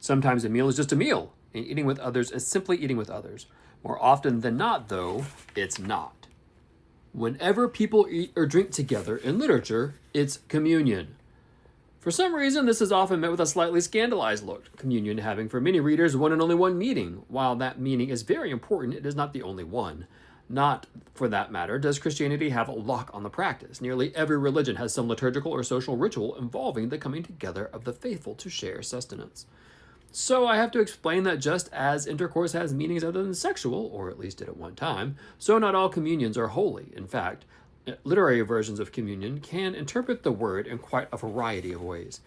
Sometimes a meal is just a meal, and eating with others is simply eating with others. More often than not, though, it's not. Whenever people eat or drink together in literature, it's communion. For some reason, this is often met with a slightly scandalized look, communion having for many readers one and only one meaning. While that meaning is very important, it is not the only one. Not, for that matter, does Christianity have a lock on the practice. Nearly every religion has some liturgical or social ritual involving the coming together of the faithful to share sustenance. So I have to explain that just as intercourse has meanings other than sexual, or at least did at one time, so not all communions are holy. In fact, literary versions of communion can interpret the word in quite a variety of ways.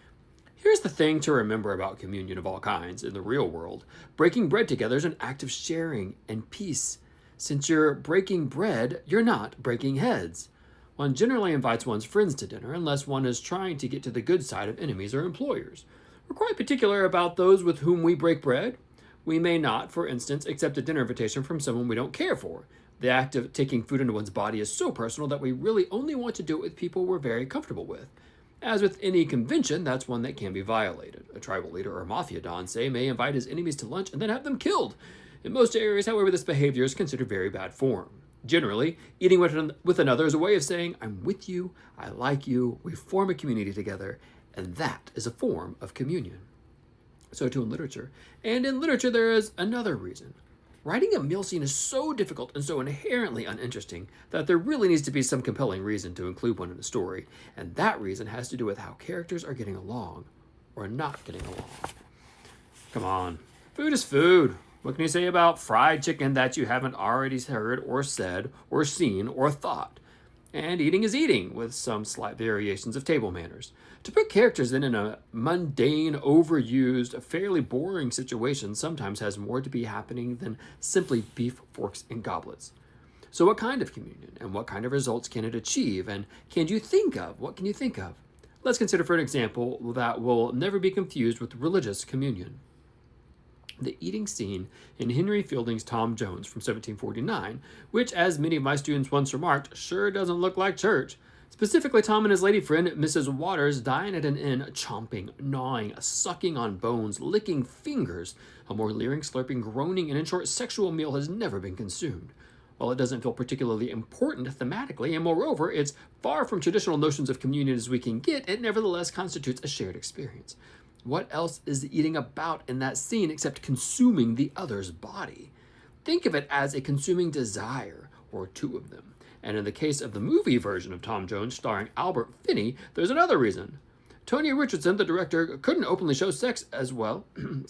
Here's the thing to remember about communion of all kinds in the real world. Breaking bread together is an act of sharing and peace. Since you're breaking bread, you're not breaking heads. One generally invites one's friends to dinner unless one is trying to get to the good side of enemies or employers. We're quite particular about those with whom we break bread. We may not, for instance, accept a dinner invitation from someone we don't care for. The act of taking food into one's body is so personal that we really only want to do it with people we're very comfortable with. As with any convention, that's one that can be violated. A tribal leader or mafia don, say, may invite his enemies to lunch and then have them killed. In most areas, however, this behavior is considered very bad form. Generally, eating with another is a way of saying, I'm with you, I like you, we form a community together, and that is a form of communion. So too in literature. And in literature, there is another reason. Writing a meal scene is so difficult and so inherently uninteresting that there really needs to be some compelling reason to include one in a story, and that reason has to do with how characters are getting along or not getting along. Come on, food is food. What can you say about fried chicken that you haven't already heard or said or seen or thought? And eating is eating, with some slight variations of table manners. To put characters in a mundane, overused, fairly boring situation sometimes has more to be happening than simply beef, forks, and goblets. So what kind of communion, and what kind of results can it achieve, and can you think of? What can you think of? Let's consider for an example that will never be confused with religious communion. The eating scene in Henry Fielding's Tom Jones from 1749, which, as many of my students once remarked, sure doesn't look like church. Specifically, Tom and his lady friend, Mrs. Waters, dine at an inn, chomping, gnawing, sucking on bones, licking fingers. A more leering, slurping, groaning, and in short, sexual meal has never been consumed. While it doesn't feel particularly important thematically, and moreover, it's far from traditional notions of communion as we can get, it nevertheless constitutes a shared experience. What else is the eating about in that scene except consuming the other's body? Think of it as a consuming desire, or two of them. And in the case of the movie version of Tom Jones starring Albert Finney, there's another reason. Tony Richardson, the director, couldn't openly show sex as well